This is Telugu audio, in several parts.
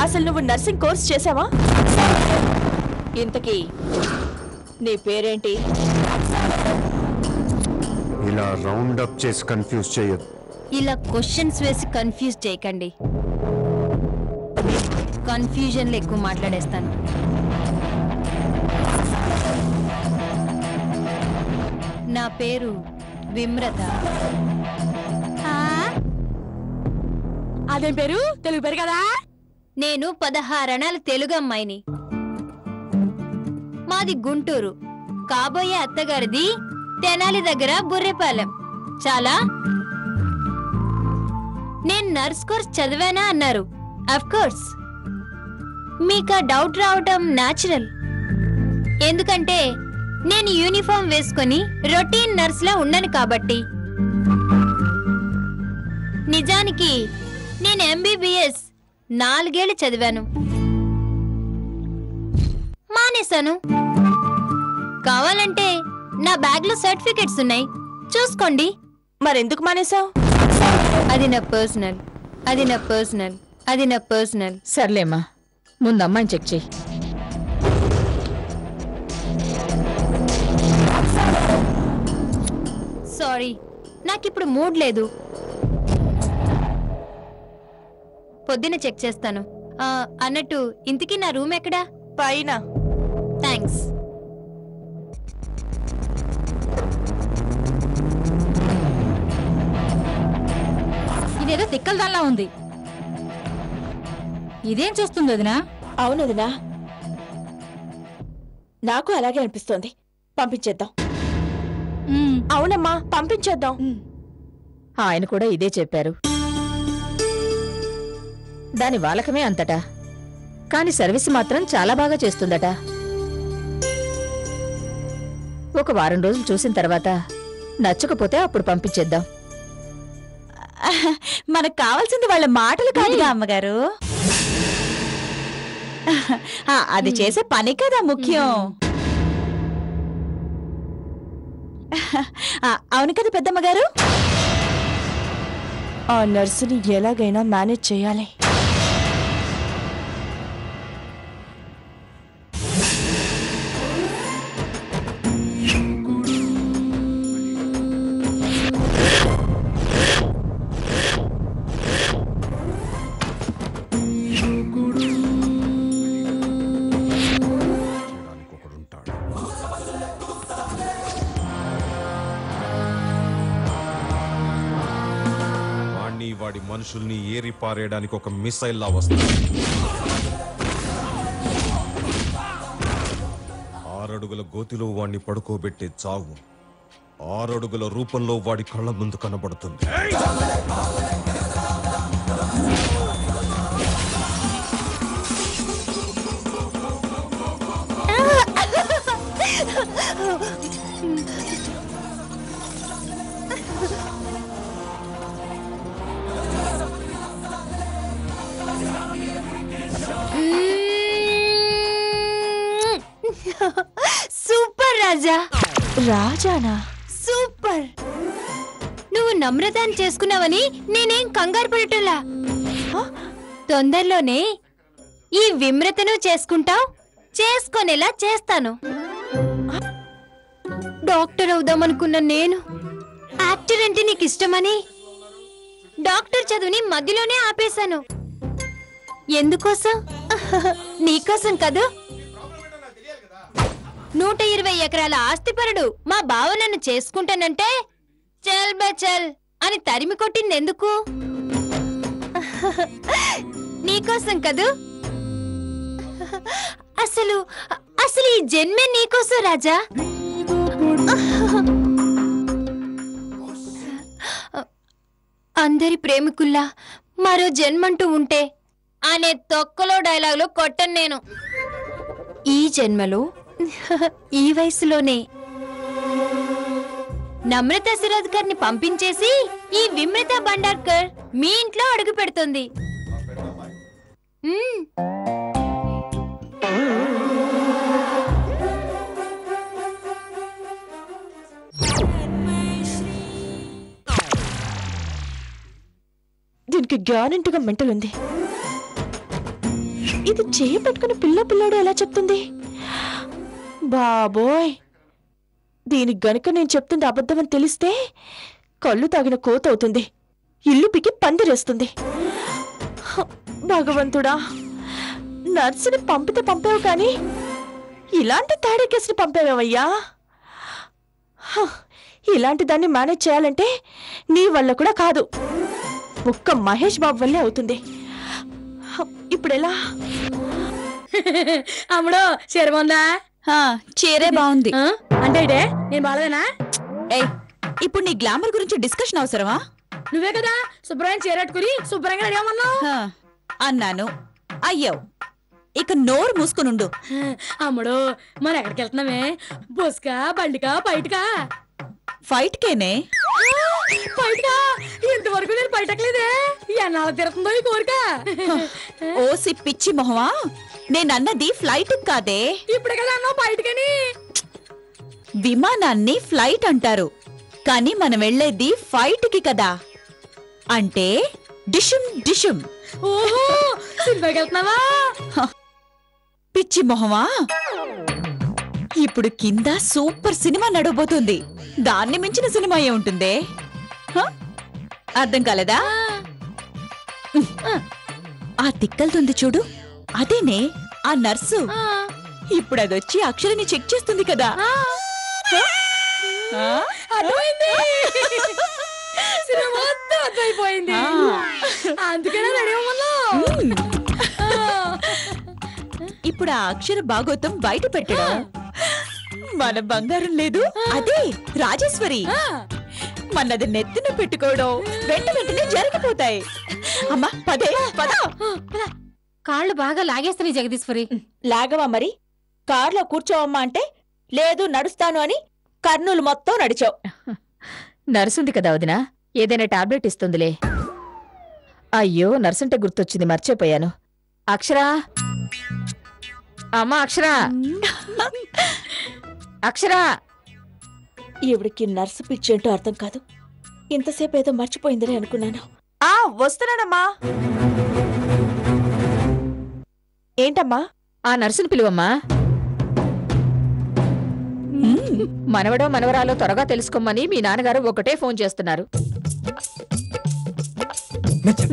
అసలు నువ్వు నర్సింగ్ కోర్స్ చేసావా? ఇంతకీ నీ పేరేంటి? ఇలా రౌండ్ అప్ చేసి కన్ఫ్యూజ్ చేయొద్దు. ఇలా క్వశ్చన్స్ వేసి కన్ఫ్యూజ్ చేయకండి. కన్ఫ్యూజన్లో ఎక్కువ మాట్లాడేస్తాను. నా పేరు విమ్రత. అదేం పేరు? తెలుగు పేరు కదా. నేను 16 అణాల తెలుగు అమ్మాయిని. మాది గుంటూరు. కాబోయే అత్తగారిది తెనాలి దగ్గర బుర్రెపాలెం. చాలా నేను నర్స్ కోర్స్ చదివానా అన్నారు. అఫ్ కోర్స్ మీకు ఆ డౌట్ రావటం న్యాచురల్. ఎందుకంటే నేను యూనిఫామ్ వేసుకొని రొటీన్ నర్స్ లా ఉన్నాను కాబట్టి. నిజానికి నేను MBBS 4 ఏళ్ళు చదివాను. మానేశాను. కావాలంటే నా బ్యాగ్ లో సర్టిఫికెట్స్ ఉన్నాయి, చూసుకోండి. మరెందుకు మానేశావు? అది నా పర్సనల్. సర్లేమ్మా, ముందు అమ్మాయిని చెక్ చెయ్యి. సారీ, నాకిప్పుడు మూడ్ లేదు. పొద్దున చెక్ చేస్తాను. అన్నట్టు ఇంతకీ నా రూమ్ ఎక్కడా? పైన. థ్యాంక్స్. ఇదేదో తిక్కలదాల్లా ఉంది. ఇదేం చూస్తుంది వదినా? అవును వదినా, నాకు అలాగే అనిపిస్తోంది. పంపించేద్దాం. అవునమ్మా, పంపించేద్దాం. ఆయన కూడా ఇదే చెప్పారు. దాని వాలకమే అంతటా, కాని సర్వీస్ మాత్రం చాలా బాగా చేస్తుందట. ఒక వారం రోజులు చూసిన తర్వాత నచ్చకపోతే అప్పుడు పంపించేద్దాం. మనకు కావాల్సింది వాళ్ళ మాటలు కాదుగా అమ్మగారు, అది చేసే పని కదా ముఖ్యం. అవును కదా పెద్దమ్మగారు. ఆ నర్సుని ఎలాగైనా మేనేజ్ చేయాలి. వాడి మనుషుల్ని ఏరి పారేయడానికి ఒక మిసైల్ లా వస్తుంది. 6 అడుగుల గోతిలో వాడిని పడుకోబెట్టే చావు 6 అడుగుల రూపంలో వాడి కళ్ళ ముందు కనబడుతుంది. సూపర్ రాజా. రాజానా? సూపర్. నువ్వు నమ్రతాన్ని చేసుకున్నావని నేనేం కంగారు పడటంలా. తొందరలోనే ఈ విమ్రతను చేసుకుంటావు, చేసుకునేలా చేస్తాను. డాక్టర్ అవుదామనుకున్న నేను యాక్టర్ అంటే నీకు ఇష్టమని డాక్టర్ చదువుని మధ్యలోనే ఆపేశాను. ఎందుకోసం? నీకోసం కదూ. 120 ఎకరాల ఆస్తిపరుడు మా బావ నన్ను చేసుకుంటానంటే చల్ బచల్ అని తరిమి కొట్టింది ఎందుకు? నీకోసం కదూ. అసలు అసలు ఈ జన్మే నీకోసం రాజా. అందరి ప్రేమికుల్లా మరో జన్మంటూ ఉంటే అనే తొక్కలో డైలాగులు కొట్టను నేను. ఈ జన్మలో ఈ వయసులోనే నమ్రత సిరాజ్కర్ ని పంపించేసి ఈ విమ్రత భండార్కర్ మీ ఇంట్లో అడుగు పెడుతుంది. దీనికి గ్యారెంటీగా మెంటల్ ఉంది. ఇది చేయి పట్టుకుని పిల్లోడు ఎలా చెప్తుంది? బాబోయ్, దీనికి గనుక నేను చెప్తుంది అబద్ధమని తెలిస్తే కళ్ళు తాగిన కోత అవుతుంది, ఇల్లు పికి పందిరేస్తుంది. భగవంతుడా, నర్సుని పంపితే పంపావు కానీ ఇలాంటి తాడే కేసుని పంపావయ్యా. ఇలాంటి దాన్ని మేనేజ్ చేయాలంటే నీ వల్ల కూడా కాదు, ఒక్క మహేష్ బాబు వల్లే అవుతుంది. ఇప్పుడెలా? అమ్మడో చీర బాగుందా? చీరే బాగుంది. అంటే ఇదే నేను బాలేదేనా? ఇప్పుడు నీ గ్లామర్ గురించి డిస్కషన్ అవసరమా? నువ్వే కదా శుభ్రమైన చీర కట్టుకుని శుభ్రంగా రెడీ అవ్వమన్నావు. అన్నాను, అయ్యావు. ఇక నోరు మూసుకునుండు. అమ్మడో మనం ఎక్కడికి వెళ్తున్నామే? బొస్కా, బండికా, బయటకా? ఫైట్ కేనే. బయటకా? ఇంతవరకు నేను బయటకలేదే. ఎన్నాళ్ళ తిరుగుతుందో ఈ కోరిక. ఓసి పిచ్చి మొహమా, నేనన్నది ఫ్లైట్ కాదే. ఇప్పుడే కదా అన్నావు బయటకని. విమానాన్ని ఫ్లైట్ అంటారు, కానీ మనం వెళ్ళేది ఫైట్ కి కదా. అంటే డిషుమ్ డిషుమ్. ఓహో, సినిమాకి వెళ్తున్నావా? పిచ్చి మొహమా, ఇప్పుడు కింద సూపర్ సినిమా నడవబోతుంది. దాన్ని మించిన సినిమా ఏ ఉంటుందే? అర్థం కాలేదా? ఆ తిక్కలుతుంది చూడు, అదేనే ఆ నర్సు. ఇప్పుడు అదొచ్చి అక్షరని చెక్ చేస్తుంది కదా. అర్థమైంది, సినిమా మొత్తం అర్థమైపోయింది. అందుకనే రెడీ అవ్వమన్నావు. ఇప్పుడు ఆ అక్షర భాగోతం బయట పెట్టడం. మన బంగారం లేదు, అదే రాజేశ్వరి. మనది నెత్తిన పెట్టుకోవడం వెంటనే జరిగిపోతాయి. అమ్మా పదే పద. కాళ్ళు బాగా లాగేస్తాయి జగదీశ్వరి. లాగవా మరి? కార్లో కూర్చోవమ్మా అంటే లేదు నడుస్తాను అని కర్నూలు మొత్తం నడిచావు. నర్సుంది కదా వదినా, ఏదైనా టాబ్లెట్ ఇస్తుందిలే. అయ్యో, నర్సుంటే గుర్తొచ్చింది, మర్చిపోయాను. అక్షరా, అమ్మా అక్షరా, అక్షరా. ఈవిడికి నర్సు పిచ్చేంటో అర్థం కాదు. ఇంతసేపు ఏదో మర్చిపోయిందని అనుకున్నాను. వస్తున్నానమ్మా. ఏంటమ్మా? ఆ నర్సుని పిలువమ్మా. మనవడో మనవరాలో త్వరగా తెలుసుకోమని మీ నాన్నగారు ఒకటే ఫోన్ చేస్తున్నారు.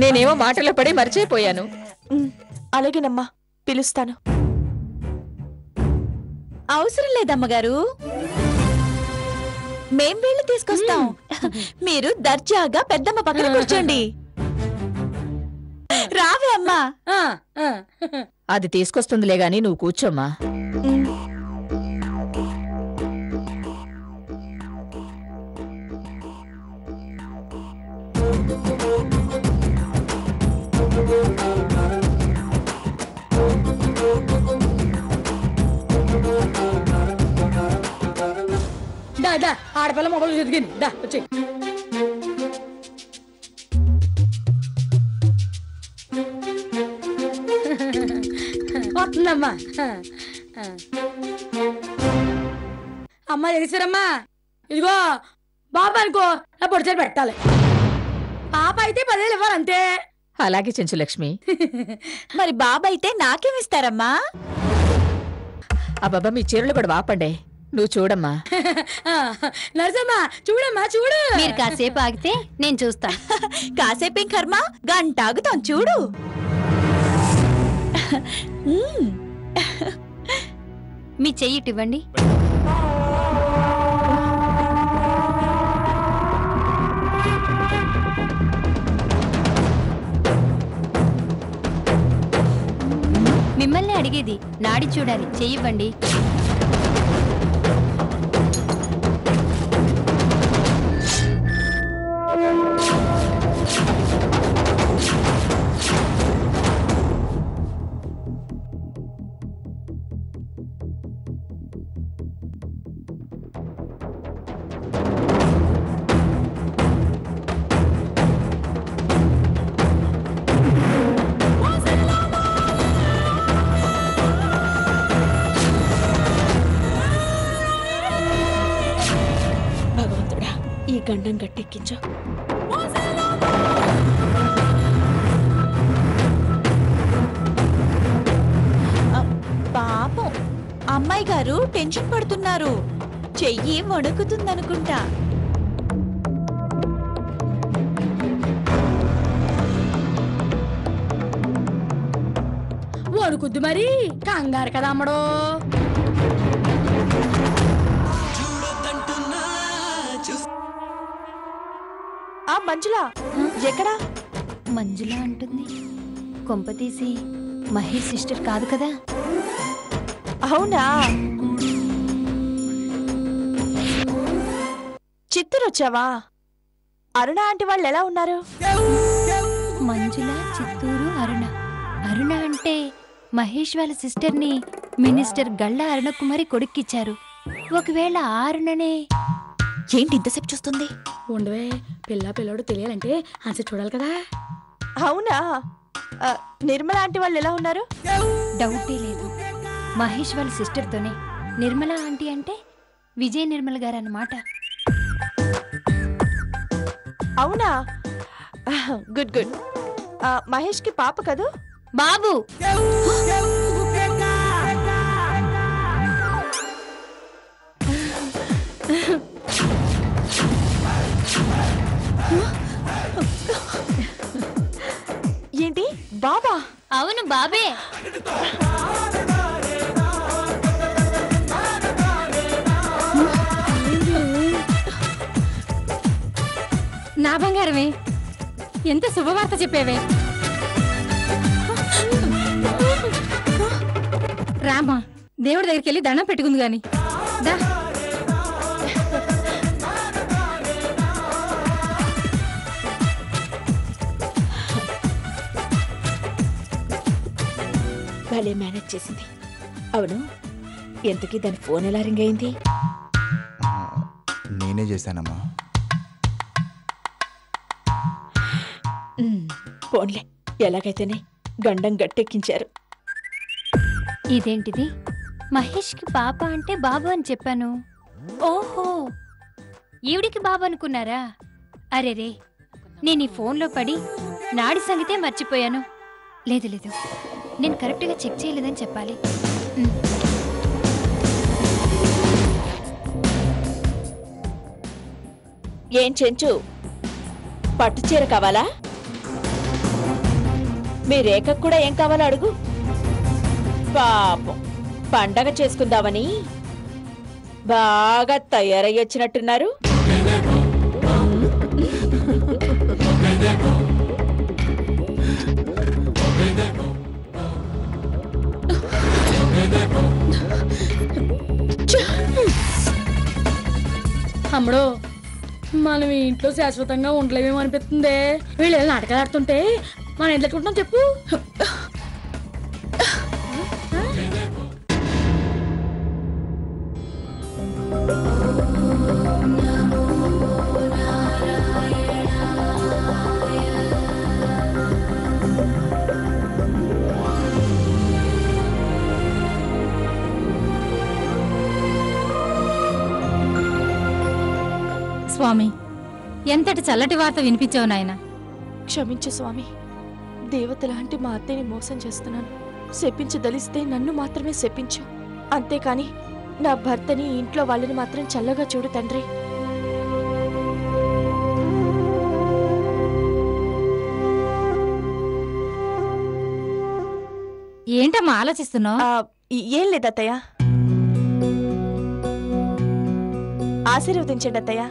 నేనేమో మాటలో పడి మర్చిపోయాను. అలాగేనమ్మా, పిలుస్తాను. అవసరం లేదమ్మగారు, మేం వీళ్ళు తీసుకొస్తాం. మీరు దర్జాగా పెద్దమ్మ పక్కన కూర్చోండి. రావే అమ్మా. అది తీసుకొస్తుందిలే గాని నువ్వు కూర్చోమ్మా. ఆడపిల్ల మొబైల్ చదివింది. దా వచ్చి వస్తుందమ్మా. అమ్మా తెలిసారమ్మా, ఇదిగో బాబా అనుకో నా పొడిచారు పెట్టాలి. పాప అయితే 10,000 ఇవ్వాలంతే. అలాగే చెంచులక్ష్మి. మరి బాబా అయితే నాకేమిస్తారమ్మా? అబ్బాబా, మీ చీరలు కూడా వాపండే. నువ్వు చూడమ్మా. నరసమ్మా చూడమ్మా, చూడు. మీరు కాసేపు ఆగితే నేను చూస్తా. కాసేపేం కర్మ, గంట ఆగుతాం చూడు. మీ చెయ్యి ఇవ్వండి. మిమ్మల్ని అడిగేది, నాడి చూడాలి, చెయ్యివ్వండి. భగవంతుడా, ఈ గండం గట్టెక్కించు. టెన్షన్ పడుతున్నారు. చెయ్యి వణుకుతుందనుకుంటా. వణుకుద్ది మరి, కంగారు కదా అమ్మడో. ఆ మంజులా ఎక్కడా? మంజులా అంటుంది. కొంపతీసి మహేష్ సిస్టర్ కాదు కదా? అవునా? చిత్తూరు వచ్చావా? అరుణ ఆంటీ వాళ్ళు ఎలా ఉన్నారు? మంజుల, చిత్తూరు, అరుణ. అరుణ అంటే మహేష్ వాళ్ళ సిస్టర్ని మినిస్టర్ గళ్ళ అరుణకుమారి కొడుక్కిచ్చారు. ఒకవేళ ఆ అరుణనే. ఏంటి ఇంతసేపు చూస్తుంది? ఉండవే, పిల్లోడు తెలియాలంటే ఆన్సర్ చూడాలి కదా. అవునా? నిర్మల ఆంటీ వాళ్ళు ఎలా ఉన్నారు? డౌటే లేదు, మహేష్ వాళ్ళ సిస్టర్తోనే. నిర్మల ఆంటీ అంటే విజయ్ నిర్మల్ గారు అన్నమాట. అవునా? Good good. మహేష్ కి పాప కదూ? బాబు. ఏంటి బాబా? అవును బాబే. నా బంగారమే, ఎంత శుభవార్త చెప్పేవే. రామా, దేవుడి దగ్గరికి వెళ్ళి దండం పెట్టుకుంది గాని దా. భలే మేనేజ్ చేసింది. అవును, ఎంతకీ దాని ఫోన్ ఎలా రింగ్ అయింది? నేనే చేశానమ్మా. ఫోన్లే, ఎలాగైతేనే గండం గట్టెక్కించారు. ఇదేంటిది? మహేష్ కి పాప అంటే బాబు అని చెప్పాను. ఓహో, ఈవిడికి బాబు అనుకున్నారా? అరేరే, నేను ఈ ఫోన్లో పడి నాడి సంగతే మర్చిపోయాను. లేదు లేదు, నేను కరెక్ట్గా చెక్ చేయలేదని చెప్పాలి. ఏం చెంచు, పట్టు చీర కావాలా? మీ రేఖకు కూడా ఏం కావాలో అడుగు. పాపం, పండగ చేసుకుందామని బాగా తయారయ్యొచ్చినట్టున్నారు. అమ్మడో, మనం ఈ ఇంట్లో శాశ్వతంగా ఉండలేమేమో అనిపిస్తుంది. వీళ్ళు నాటకాలు ఆడుతుంటే మనం ఎంత ఎట్లుంటాం చెప్పు. స్వామి, ఎంతటి చల్లటి వార్త వినిపించావు నాయన. క్షమించు స్వామి. దేవతలాంటి మా అత్తయ్యని మోసం చేస్తున్నాను. శపించదలిస్తే నన్ను మాత్రమే శపించు. అంతేకాని నా భర్తని, ఇంట్లో వాళ్ళని మాత్రం చల్లగా చూడు తండ్రి. ఏంటమ్మా ఆలోచిస్తున్నావు? ఏం లేదు అత్తయ్య. ఆశీర్వదించండి అత్తయ్య.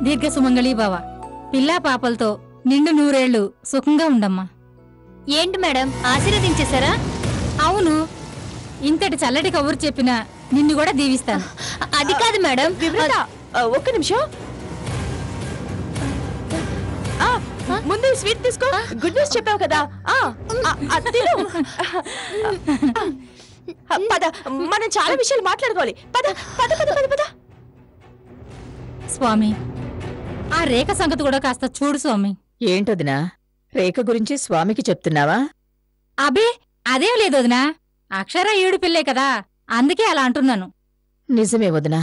దీర్ఘ సుమంగళీ భవ, పిల్లా పాపలతో నిండు నూరేళ్లు సుఖంగా ఉండమ్మా. ఏంటి మేడం, ఆశీర్వదించేశారా? అవును, ఇంతటి చల్లటి కబురు చెప్పినా నిన్ను కూడా దీవిస్తాను. అది కాదు మేడం. వివ్రత, ఒక్క నిమిషం. ముందు స్వీట్ తీసుకో. గుడ్ న్యూస్ చెప్పావు కదా. పద, మనం చాలా విషయాలు మాట్లాడుకోవాలి. పద పద పద పద పద. స్వామి, ఆ రేఖ సంగతి కూడా కాస్త చూడు స్వామి. ఏంటొదినా, రేఖ గురించి స్వామికి చెప్తున్నావా? అబే, అదేం లేదు వదినా. అక్షర ఏడు పిల్లే కదా, అందుకే అలా అంటున్నాను. నిజమే వదినా.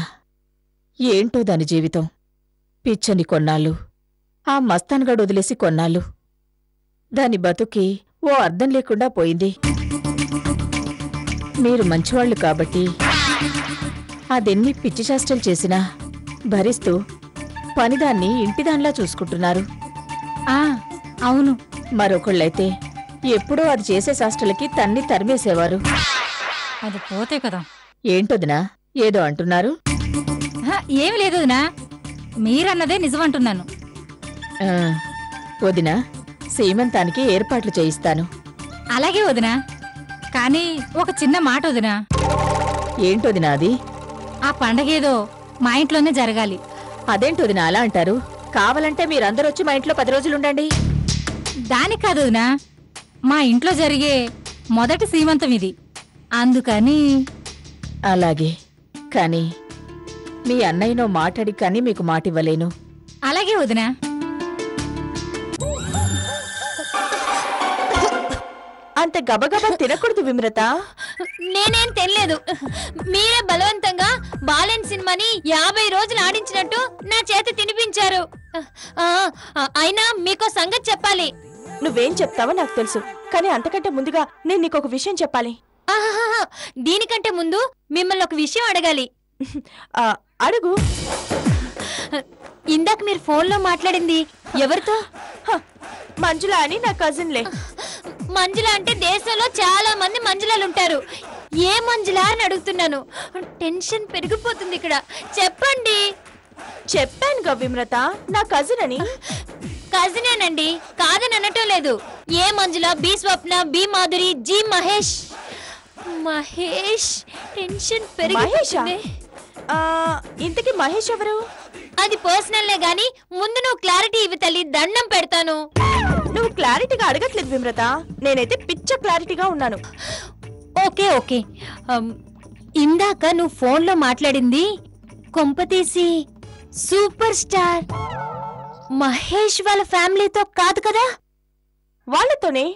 ఏంటో దాని జీవితం. పిచ్చని కొన్నాళ్ళు, ఆ మస్తాన్గాడు వదిలేసి కొన్నాళ్ళు. దాని బతుకి ఓ అర్థం లేకుండా పోయింది. మీరు మంచివాళ్ళు కాబట్టి అదెన్ని పిచ్చి చేష్టలు చేసినా భరిస్తూ పనిదాన్ని ఇంటిదానిలా చూసుకుంటున్నారు. ఆ అవును. మరొకళ్ళైతే ఎప్పుడో అది చేసే శాస్త్రలకి తన్ని తరిమేసేవారు. అది పోతే కదా. ఏంటొదినా ఏదో అంటున్నారు? ఏమి లేదు వదినా, మీరన్నదే నిజమంటున్నాను. ఆ, వదినా, సీమంతానికి ఏర్పాట్లు చేయిస్తాను. అలాగే వదినా, కానీ ఒక చిన్న మాట వదినా. ఏంటొదినా అది? ఆ పండగేదో మా ఇంట్లోనే జరగాలి. అదేంటొదినా అలా అంటారు? కావాలంటే మీరందరూ వచ్చి మా ఇంట్లో 10 రోజులుండండి. దానికి కాదు వదినా, మా ఇంట్లో జరిగే మొదటి సీమంతం ఇది, అందుకని. అలాగే, కానీ మీ అన్నయ్యనో మాట్లాడి కానీ మీకు మాటివ్వలేను. అలాగే వదినా. అంత గబగబా తినకూడదు విమ్రత. నేనేం తెలియదు, మీరే బలవంతంగా బాలెన్ సినిమాని 50 రోజులు ఆడించినట్టు నా చేత తినిపించారు. అయినా మీకో సంగతి చెప్పాలి. నువ్వేం చెప్తావో నాకు తెలుసు, కానీ అంతకంటే ముందుగా నేను నీకు ఒక విషయం చెప్పాలి. ఆహాహా, దీనికంటే ముందు మిమ్మల్ని ఒక విషయం అడగాలి. అడుగు. ఇందాక మీరు ఫోన్లో మాట్లాడింది ఎవరితో? మంజుల అని నా కజిన్లే. మంజుల అంటే దేశంలో చాలా మంది మంజులాలుంటారు. ఏ మంజుల అని అడుగుతున్నాను. టెన్షన్ పెరిగిపోతుంది ఇక్కడ. చెప్పండి. చెప్పానుగా విమ్రత, నా కజిన్ అని. కజినేనండి, కాదని అనటం లేదు. A Manjula? B Swapna, B Madhuri, G Mahesh. Mahesh tension పెరిగిపోతుంది. ఇంతకీ మహేష్ ఎవరు? అది పర్సనల్లే గాని ముందు నువ్వు క్లారిటీ ఇవి తల్లి, దండం పెడతాను. నువ్వు క్లారిటీగా అడగట్లేదు విమ్రత, నేనైతే పిచ్చ క్లారిటీగా ఉన్నాను. ఓకే ఓకే, ఇందాక నువ్వు ఫోన్లో మాట్లాడింది కొంపతీసి సూపర్ స్టార్ మహేష్ వాళ్ళ ఫ్యామిలీతో కాదు కదా? వాళ్ళతోనే.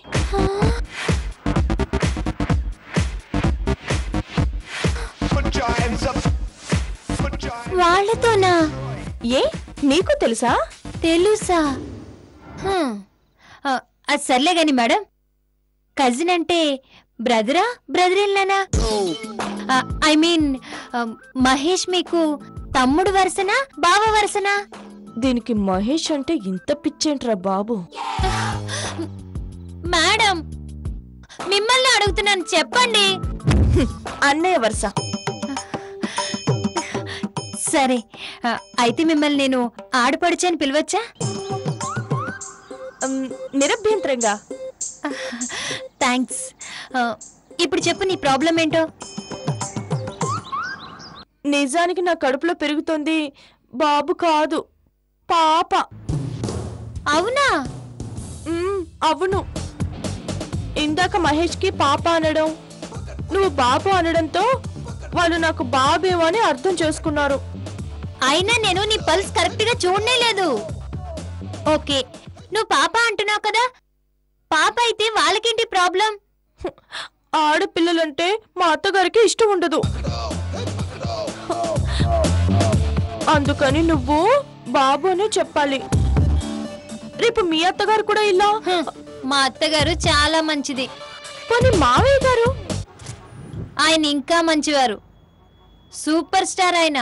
వాళ్ళతోనా? ఏ నీకు తెలుసా? తెలుసా? అది సర్లే గాని మేడం, కజిన్ అంటే బ్రదరా బ్రదరిల్లానా? ఐ మీన్ మహేష్ మీకు తమ్ముడు వరుసనా బావ వరుసనా? దీనికి మహేష్ అంటే ఇంత పిచ్చేంట్రా బాబు. మేడం మిమ్మల్ని అడుగుతున్నాను, చెప్పండి. అన్నయ్య వరుస. సరే, అయితే మిమ్మల్ని నేను ఆడపడుచని పిలవచ్చా? నిరభ్యంతరంగా. థ్యాంక్స్. ఇప్పుడు చెప్పు, నీ ప్రాబ్లం ఏంటో. నిజానికి నా కడుపులో పెరుగుతోంది బాబు కాదు, పాప. అవునా? అవును. ఇందాక మహేష్ కి పాప అనడం, నువ్వు బాబు అనడంతో వాళ్ళు నాకు బాబేమో అని అర్థం చేసుకున్నారు. అయినా నేను నీ పల్స్ కరెక్ట్ గా చూడనే లేదు. ఓకే, నువ్వు పాప అంటున్నావు కదా, పాప అయితే వాళ్ళకేంటి ప్రాబ్లం? ఆడపిల్లలంటే మా అత్తగారికి ఇష్టం ఉండదు, అందుకని నువ్వు బాబు అనే చెప్పాలి. రేపు మీ అత్తగారు కూడా ఇలా. మా అత్తగారు చాలా మంచిది. పోనీ మావయ్య గారు? ఆయన ఇంకా మంచివారు, సూపర్ స్టార్ ఆయన.